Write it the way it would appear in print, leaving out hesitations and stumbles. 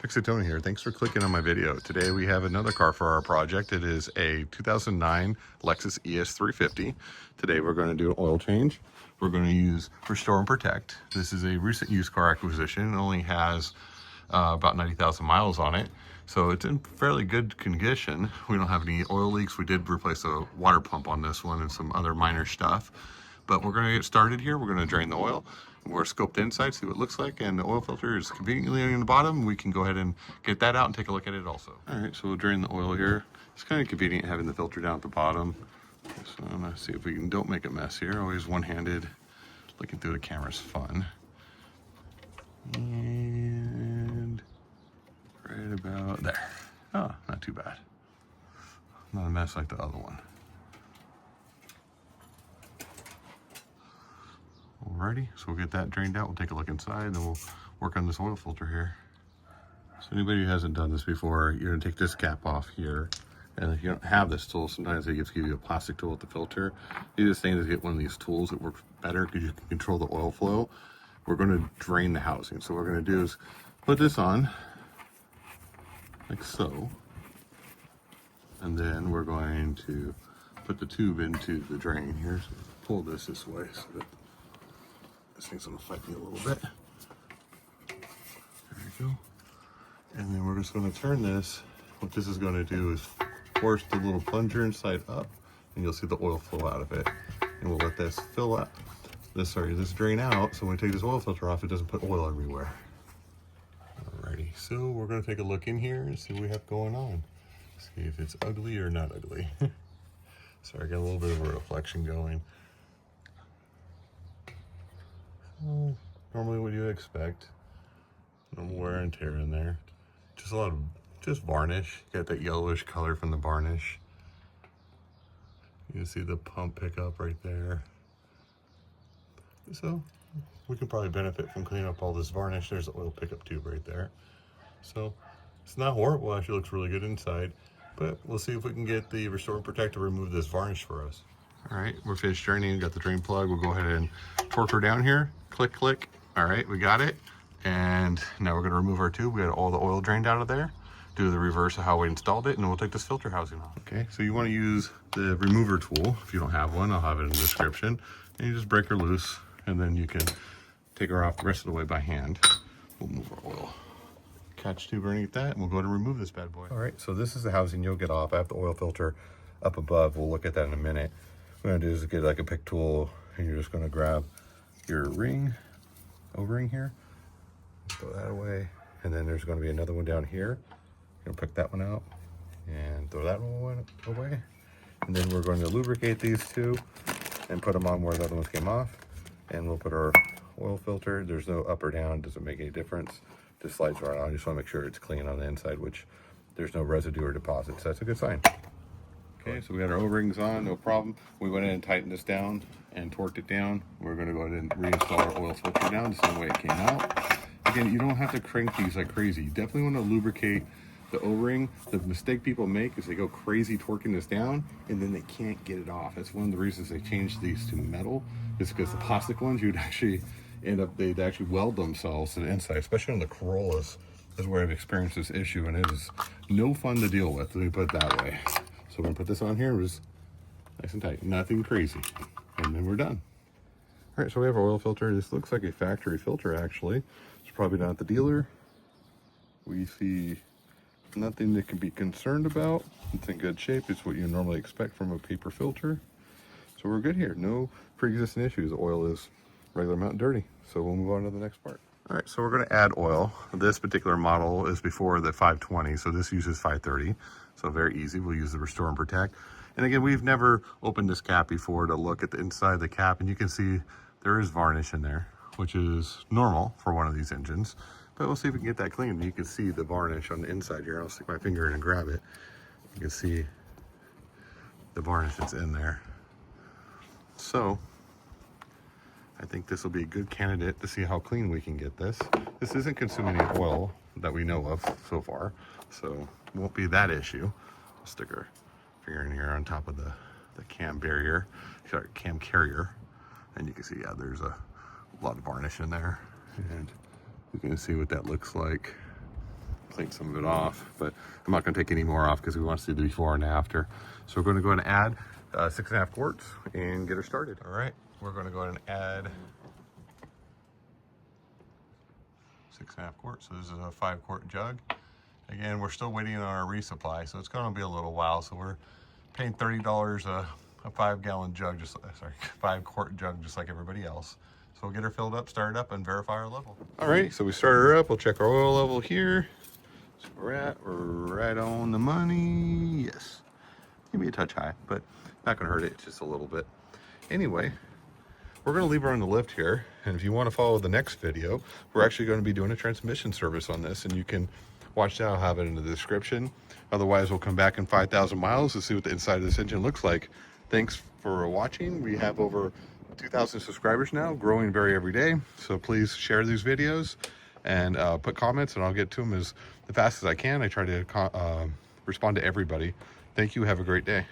Tony here. Thanks for clicking on my video. Today we have another car for our project. It is a 2009 Lexus ES350. Today we're going to do an oil change. We're going to use Restore and Protect. This is a recent used car acquisition. It only has about 90,000 miles on it. So it's in fairly good condition. We don't have any oil leaks. We did replace a water pump on this one and some other minor stuff. But we're going to get started here. We're going to drain the oil. We're scoped inside, see what it looks like, and the oil filter is conveniently on the bottom. We can go ahead and get that out and take a look at it also. All right, so we'll drain the oil here. It's kind of convenient having the filter down at the bottom. So I'm gonna see if we don't make a mess here. Always one-handed, looking through the camera is fun. And right about there. Oh, not too bad. Not a mess like the other one. Alrighty, so we'll get that drained out. We'll take a look inside and then we'll work on this oil filter here. So anybody who hasn't done this before, you're gonna take this cap off here. And if you don't have this tool, sometimes they give you a plastic tool with the filter. The easiest thing is to get one of these tools that works better because you can control the oil flow. We're gonna drain the housing. So what we're gonna do is put this on, like so. And then we're going to put the tube into the drain here. So pull this way so that this thing's gonna fight me a little bit. There we go. And then we're just gonna turn this. What this is gonna do is force the little plunger inside up, and you'll see the oil flow out of it. And we'll let this fill up, this drain out, so when we take this oil filter off, it doesn't put oil everywhere. Alrighty, so we're gonna take a look in here and see what we have going on. See if it's ugly or not ugly. Sorry, I got a little bit of a reflection going. Normally what you would expect. No wear and tear in there. Just a lot of varnish. Got that yellowish color from the varnish. You can see the pump pickup right there. So we can probably benefit from cleaning up all this varnish. There's the oil pickup tube right there. So it's not horrible. Actually looks really good inside. But we'll see if we can get the Restore and Protect to remove this varnish for us. All right, we're finished draining. Got the drain plug. We'll go ahead and torque her down here. Click, click. All right, we got it. And now we're gonna remove our tube. We got all the oil drained out of there. Do the reverse of how we installed it, and then we'll take this filter housing off. Okay, so you wanna use the remover tool. If you don't have one, I'll have it in the description. And you just break her loose, and then you can take her off the rest of the way by hand. We'll move our oil catch tube underneath that, and we'll go ahead and remove this bad boy. All right, so this is the housing you'll get off. I have the oil filter up above. We'll look at that in a minute. What I'm gonna do is get like a pick tool, and you're just gonna grab your ring, O-ring here, throw that away, and then there's gonna be another one down here. You're gonna pick that one out and throw that one away. And then we're going to lubricate these two and put them on where the other ones came off. And we'll put our oil filter. There's no up or down, doesn't make any difference. Just slides right on. I just wanna make sure it's clean on the inside, which there's no residue or deposits. So that's a good sign. Okay, so we got our O-rings on, no problem. We went in and tightened this down and torqued it down. We're gonna go ahead and reinstall our oil filter down the same way it came out. Again, you don't have to crank these like crazy. You definitely wanna lubricate the O-ring. The mistake people make is they go crazy torquing this down and then they can't get it off. That's one of the reasons they changed these to metal, is because the plastic ones, you'd actually they'd actually weld themselves to the inside, especially on the Corollas. This is where I've experienced this issue, and it is no fun to deal with, let me put it that way. So we're gonna put this on here, just nice and tight, nothing crazy, and then we're done. All right, so we have our oil filter. This looks like a factory filter, actually. It's probably not the dealer. We see nothing that can be concerned about. It's in good shape. It's what you normally expect from a paper filter. So we're good here. No pre-existing issues. The oil is regular amount dirty. So we'll move on to the next part. All right, so we're going to add oil. This particular model is before the 520, so this uses 530. So very easy. We'll use the Restore and Protect. And again, we've never opened this cap before to look at the inside of the cap, and you can see there is varnish in there, which is normal for one of these engines. But we'll see if we can get that clean. You can see the varnish on the inside here. I'll stick my finger in and grab it. You can see the varnish that's in there. So I think this will be a good candidate to see how clean we can get this. This isn't consuming any oil that we know of so far, so it won't be that issue. I'll stick our finger in here on top of the cam barrier, sorry, cam carrier, and you can see, yeah, there's a lot of varnish in there, and you can see what that looks like. clean some of it off, but I'm not going to take any more off because we want to see the before and after. So we're going to go ahead and add 6.5 quarts and get her started. All right, we're going to go ahead and add 6.5 quarts. So this is a 5-quart jug. Again, we're still waiting on our resupply, so it's going to be a little while. So we're paying $30 a 5-gallon jug, 5-quart jug, just like everybody else. So we'll get her filled up, start it up, and verify our level. All right, so we started her up. We'll check our oil level here. So we're right on the money. Yes, maybe a touch high, but not gonna hurt it, just a little bit. Anyway, we're gonna leave her on the lift here. And if you wanna follow the next video, we're actually gonna be doing a transmission service on this, and you can watch that. I'll have it in the description. Otherwise, we'll come back in 5,000 miles to see what the inside of this engine looks like. Thanks for watching. We have over 2,000 subscribers now, growing every day. So please share these videos and put comments, and I'll get to them as fast as I can. I try to respond to everybody. Thank you. Have a great day.